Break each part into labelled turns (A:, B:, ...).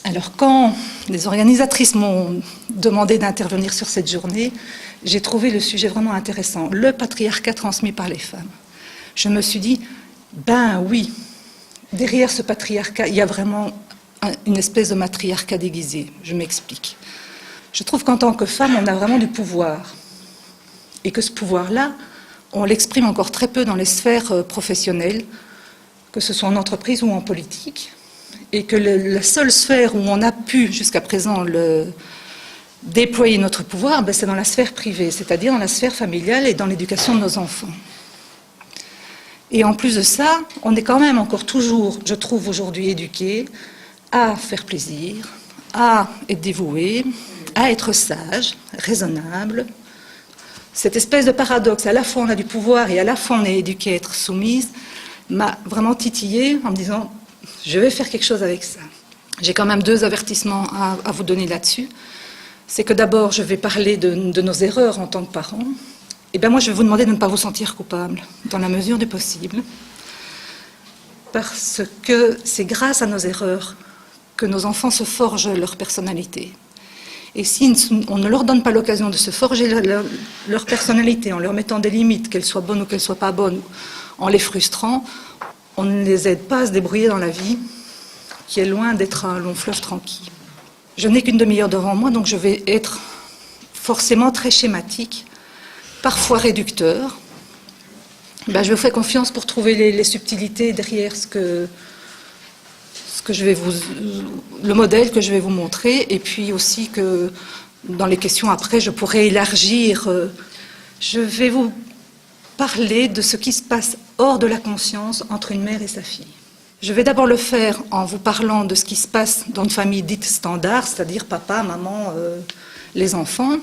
A: Alors quand les organisatrices m'ont demandé d'intervenir sur cette journée, j'ai trouvé le sujet vraiment intéressant, le patriarcat transmis par les femmes. Je me suis dit, ben oui, derrière ce patriarcat, il y a vraiment une espèce de matriarcat déguisé. Je m'explique. Je trouve qu'en tant que femme, on a vraiment du pouvoir. Et que ce pouvoir-là, on l'exprime encore très peu dans les sphères professionnelles, que ce soit en entreprise ou en politique. Et que la seule sphère où on a pu, jusqu'à présent, déployer notre pouvoir, c'est dans la sphère privée, c'est-à-dire dans la sphère familiale et dans l'éducation de nos enfants. Et en plus de ça, on est quand même encore toujours, je trouve aujourd'hui, éduqués à faire plaisir, à être dévoué, à être sage, raisonnable. Cette espèce de paradoxe, à la fois on a du pouvoir et à la fois on est éduqué à être soumise, m'a vraiment titillée en me disant je vais faire quelque chose avec ça. J'ai quand même 2 avertissements à vous donner là-dessus. C'est que d'abord je vais parler de nos erreurs en tant que parents. Et bien moi je vais vous demander de ne pas vous sentir coupable, dans la mesure du possible. Parce que c'est grâce à nos erreurs que nos enfants se forgent leur personnalité. Et si on ne leur donne pas l'occasion de se forger leur personnalité en leur mettant des limites, qu'elles soient bonnes ou qu'elles ne soient pas bonnes, en les frustrant, on ne les aide pas à se débrouiller dans la vie, qui est loin d'être un long fleuve tranquille. Je n'ai qu'une demi-heure devant moi, donc je vais être forcément très schématique, parfois réducteur. Je vous fais confiance pour trouver les subtilités derrière le modèle que je vais vous montrer, et puis aussi que dans les questions après, je pourrai élargir. Je vais vous parler de ce qui se passe hors de la conscience entre une mère et sa fille. Je vais d'abord le faire en vous parlant de ce qui se passe dans une famille dite standard, c'est-à-dire papa, maman, les enfants.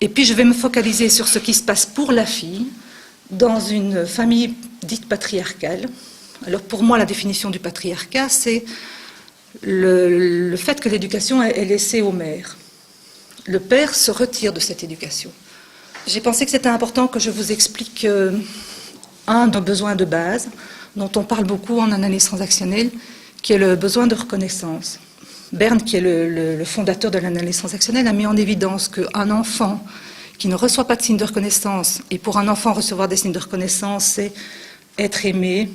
A: Et puis je vais me focaliser sur ce qui se passe pour la fille dans une famille dite patriarcale. Alors pour moi, la définition du patriarcat, c'est le fait que l'éducation est laissée aux mères. Le père se retire de cette éducation. J'ai pensé que c'était important que je vous explique un de nos besoins de base, dont on parle beaucoup en analyse transactionnelle, qui est le besoin de reconnaissance. Berne, qui est le fondateur de l'analyse transactionnelle, a mis en évidence qu'un enfant qui ne reçoit pas de signe de reconnaissance, et pour un enfant recevoir des signes de reconnaissance, c'est être aimé,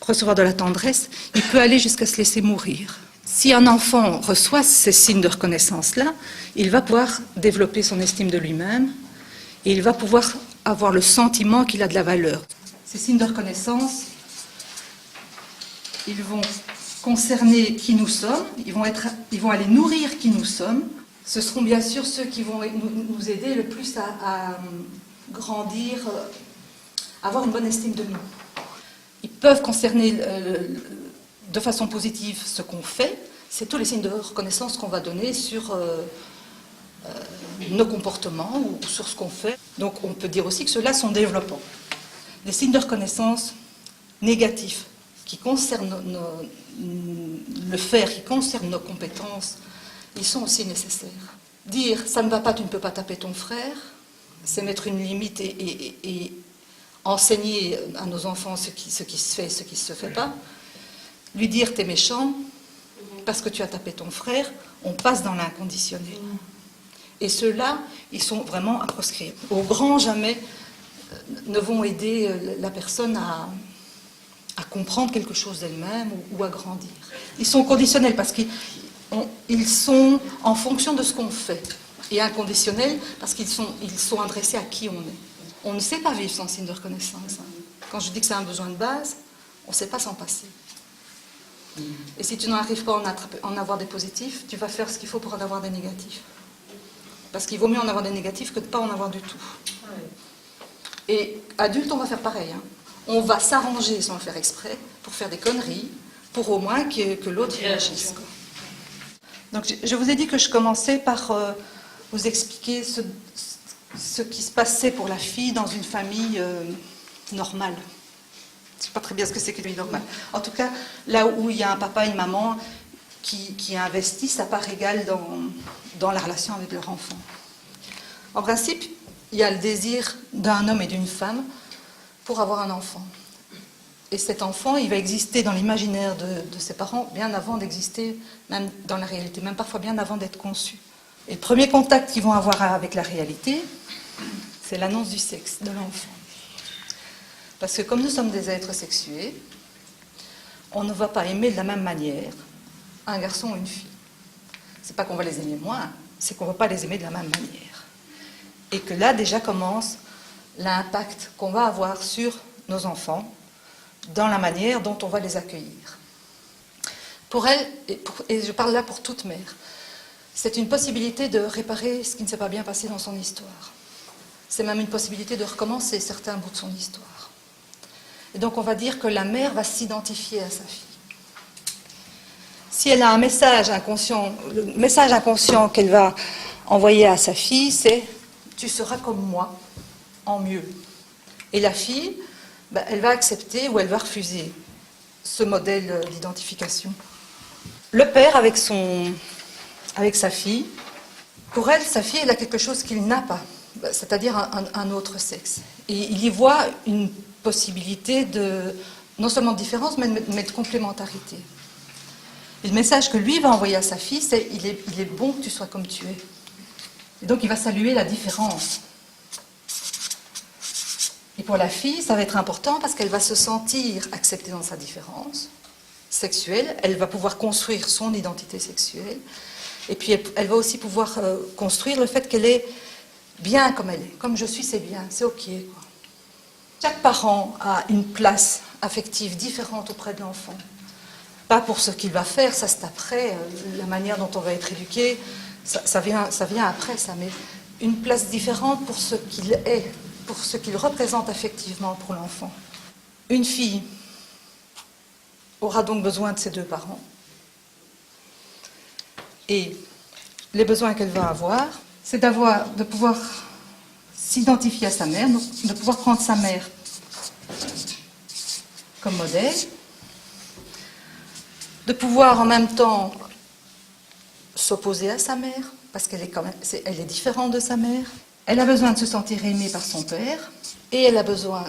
A: recevoir de la tendresse, il peut aller jusqu'à se laisser mourir. Si un enfant reçoit ces signes de reconnaissance-là, il va pouvoir développer son estime de lui-même et il va pouvoir avoir le sentiment qu'il a de la valeur. Ces signes de reconnaissance, ils vont concerner qui nous sommes, ils vont aller nourrir qui nous sommes. Ce seront bien sûr ceux qui vont nous aider le plus à grandir, à avoir une bonne estime de nous. Ils peuvent concerner de façon positive ce qu'on fait, c'est tous les signes de reconnaissance qu'on va donner sur nos comportements ou sur ce qu'on fait. Donc on peut dire aussi que ceux-là sont développants. Les signes de reconnaissance négatifs qui concernent le faire, qui concernent nos compétences, ils sont aussi nécessaires. Dire « ça ne va pas, tu ne peux pas taper ton frère », c'est mettre une limite et enseigner à nos enfants ce qui se fait et ce qui ne se fait pas. Lui dire « t'es méchant parce que tu as tapé ton frère », on passe dans l'inconditionnel. Et ceux-là, ils sont vraiment à proscrire. Au grand jamais ne vont aider la personne à comprendre quelque chose d'elle-même ou à grandir. Ils sont conditionnels parce qu'ils sont en fonction de ce qu'on fait. Et inconditionnels parce qu'ils sont adressés à qui on est. On ne sait pas vivre sans signe de reconnaissance. Quand je dis que c'est un besoin de base, on ne sait pas s'en passer. Et si tu n'arrives pas à en avoir des positifs, tu vas faire ce qu'il faut pour en avoir des négatifs. Parce qu'il vaut mieux en avoir des négatifs que de ne pas en avoir du tout. Et adulte, on va faire pareil. On va s'arranger sans le faire exprès pour faire des conneries, pour au moins que l'autre réagisse. Donc je vous ai dit que je commençais par vous expliquer ce qui se passait pour la fille dans une famille normale. Je ne sais pas très bien ce que c'est qu'une famille normale. En tout cas, là où il y a un papa et une maman qui investissent à part égale dans la relation avec leur enfant. En principe, il y a le désir d'un homme et d'une femme pour avoir un enfant. Et cet enfant, il va exister dans l'imaginaire de ses parents bien avant d'exister, même dans la réalité, même parfois bien avant d'être conçu. Et le premier contact qu'ils vont avoir avec la réalité, c'est l'annonce du sexe de l'enfant. Parce que comme nous sommes des êtres sexués, on ne va pas aimer de la même manière un garçon ou une fille. C'est pas qu'on va les aimer moins, c'est qu'on ne va pas les aimer de la même manière. Et que là déjà commence l'impact qu'on va avoir sur nos enfants dans la manière dont on va les accueillir. Pour elle, et je parle là pour toute mère, c'est une possibilité de réparer ce qui ne s'est pas bien passé dans son histoire. C'est même une possibilité de recommencer certains bouts de son histoire. Et donc on va dire que la mère va s'identifier à sa fille. Si elle a un message inconscient, le message inconscient qu'elle va envoyer à sa fille, c'est « tu seras comme moi, en mieux ». Et la fille, elle va accepter ou elle va refuser ce modèle d'identification. Le père, avec sa fille, pour elle, sa fille, elle a quelque chose qu'il n'a pas, c'est-à-dire un autre sexe. Et il y voit une possibilité de, non seulement de différence, mais de complémentarité. Et le message que lui va envoyer à sa fille, c'est il est bon que tu sois comme tu es. Et donc il va saluer la différence. Et pour la fille, ça va être important parce qu'elle va se sentir acceptée dans sa différence sexuelle, elle va pouvoir construire son identité sexuelle, et puis elle va aussi pouvoir construire le fait qu'elle est bien comme elle est. Comme je suis, c'est bien, c'est ok, quoi. Chaque parent a une place affective différente auprès de l'enfant. Pas pour ce qu'il va faire, ça c'est après, la manière dont on va être éduqué, ça vient après ça, mais une place différente pour ce qu'il est, pour ce qu'il représente affectivement pour l'enfant. Une fille aura donc besoin de ses deux parents. Et les besoins qu'elle va avoir, c'est de pouvoir s'identifier à sa mère, de pouvoir prendre sa mère comme modèle, de pouvoir en même temps s'opposer à sa mère, parce qu'elle elle est différente de sa mère. Elle a besoin de se sentir aimée par son père, et elle a besoin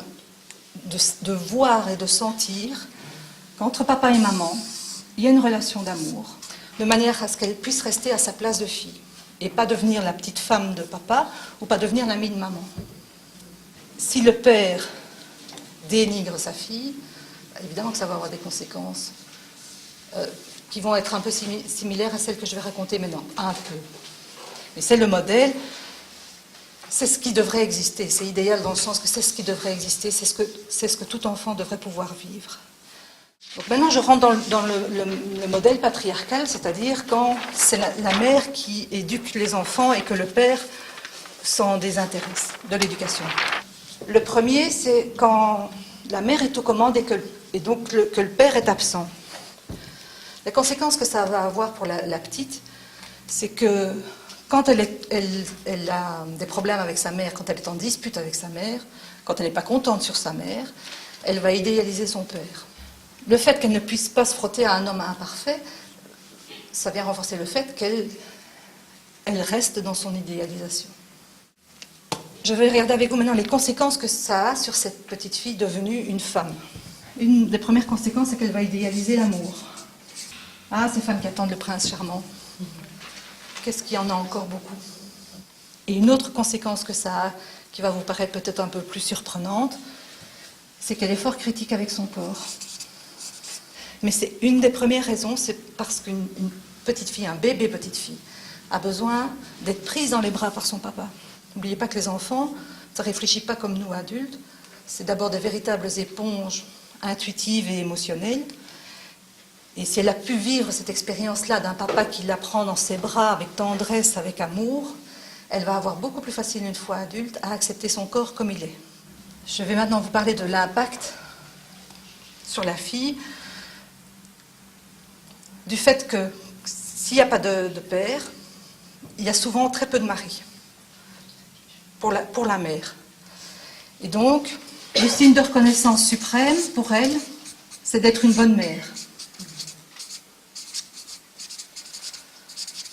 A: de voir et de sentir qu'entre papa et maman, il y a une relation d'amour, de manière à ce qu'elle puisse rester à sa place de fille, et pas devenir la petite femme de papa, ou pas devenir l'amie de maman. Si le père dénigre sa fille, évidemment que ça va avoir des conséquences qui vont être un peu similaires à celles que je vais raconter maintenant, un peu. Mais c'est le modèle, c'est ce qui devrait exister, c'est idéal dans le sens que c'est ce qui devrait exister, c'est ce que tout enfant devrait pouvoir vivre. Donc maintenant je rentre dans le modèle patriarcal, c'est-à-dire quand c'est la mère qui éduque les enfants et que le père s'en désintéresse de l'éducation. Le premier, c'est quand la mère est aux commandes et donc que le père est absent. La conséquence que ça va avoir pour la petite, c'est que quand elle a des problèmes avec sa mère, quand elle est en dispute avec sa mère, quand elle n'est pas contente sur sa mère, elle va idéaliser son père. Le fait qu'elle ne puisse pas se frotter à un homme imparfait, ça vient renforcer le fait qu'elle reste dans son idéalisation. Je vais regarder avec vous maintenant les conséquences que ça a sur cette petite fille devenue une femme. Une des premières conséquences, c'est qu'elle va idéaliser l'amour. Ah, ces femmes qui attendent le prince charmant. Qu'est-ce qu'il y en a encore beaucoup? Et une autre conséquence que ça a, qui va vous paraître peut-être un peu plus surprenante, c'est qu'elle est fort critique avec son corps. Mais c'est une des premières raisons, c'est parce qu'une petite fille, un bébé petite fille, a besoin d'être prise dans les bras par son papa. N'oubliez pas que les enfants, ça ne réfléchit pas comme nous adultes, c'est d'abord des véritables éponges intuitives et émotionnelles. Et si elle a pu vivre cette expérience-là d'un papa qui la prend dans ses bras avec tendresse, avec amour, elle va avoir beaucoup plus facile une fois adulte à accepter son corps comme il est. Je vais maintenant vous parler de l'impact sur la fille, du fait que s'il n'y a pas de père, il y a souvent très peu de mari pour la mère. Et donc, le signe de reconnaissance suprême pour elle, c'est d'être une bonne mère.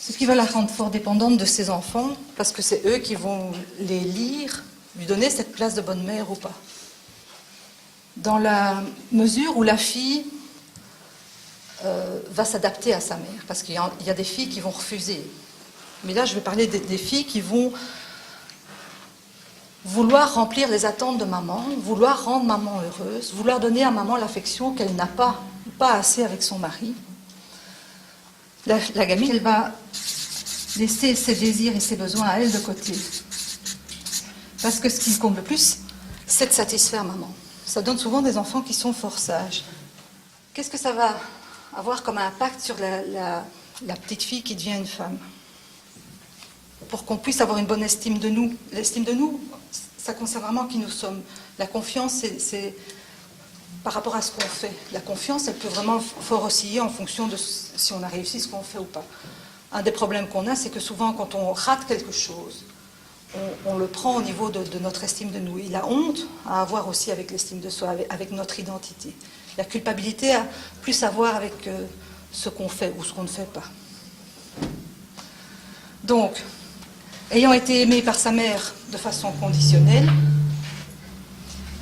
A: Ce qui va la rendre fort dépendante de ses enfants, parce que c'est eux qui vont les lire, lui donner cette place de bonne mère ou pas. dans la mesure où la fille va s'adapter à sa mère, parce qu'il y a des filles qui vont refuser. Mais là, je vais parler des filles qui vont vouloir remplir les attentes de maman, vouloir rendre maman heureuse, vouloir donner à maman l'affection qu'elle n'a pas assez avec son mari. La gamine, elle va laisser ses désirs et ses besoins à elle de côté. Parce que ce qui compte le plus, c'est de satisfaire maman. Ça donne souvent des enfants qui sont fort sages. Qu'est-ce que ça va avoir comme impact sur la petite fille qui devient une femme? Pour qu'on puisse avoir une bonne estime de nous. L'estime de nous, ça concerne vraiment qui nous sommes. La confiance, c'est par rapport à ce qu'on fait. La confiance, elle peut vraiment fort osciller en fonction de si on a réussi ce qu'on fait ou pas. Un des problèmes qu'on a, c'est que souvent, quand on rate quelque chose, on le prend au niveau de notre estime de nous. Et la honte a à voir aussi avec l'estime de soi, avec notre identité. La culpabilité a plus à voir avec ce qu'on fait ou ce qu'on ne fait pas. Donc, ayant été aimée par sa mère de façon conditionnelle,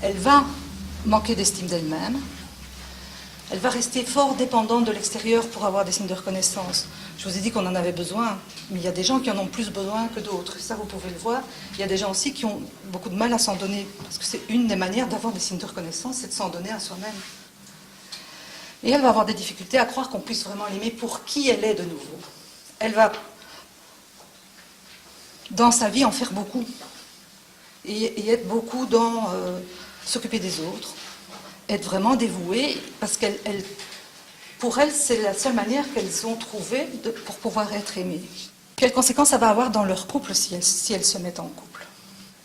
A: elle va manquer d'estime d'elle-même. Elle va rester fort dépendante de l'extérieur pour avoir des signes de reconnaissance. Je vous ai dit qu'on en avait besoin, mais il y a des gens qui en ont plus besoin que d'autres. Ça, vous pouvez le voir. Il y a des gens aussi qui ont beaucoup de mal à s'en donner, parce que c'est une des manières d'avoir des signes de reconnaissance, c'est de s'en donner à soi-même. Et elle va avoir des difficultés à croire qu'on puisse vraiment l'aimer pour qui elle est de nouveau. Elle va, dans sa vie, en faire beaucoup. Et être beaucoup dans s'occuper des autres. Être vraiment dévouée, parce pour elles, c'est la seule manière qu'elles ont trouvée pour pouvoir être aimées. Quelles conséquences ça va avoir dans leur couple si elles se mettent en couple?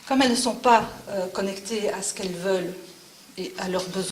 A: Comme elles ne sont pas connectées à ce qu'elles veulent et à leurs besoins,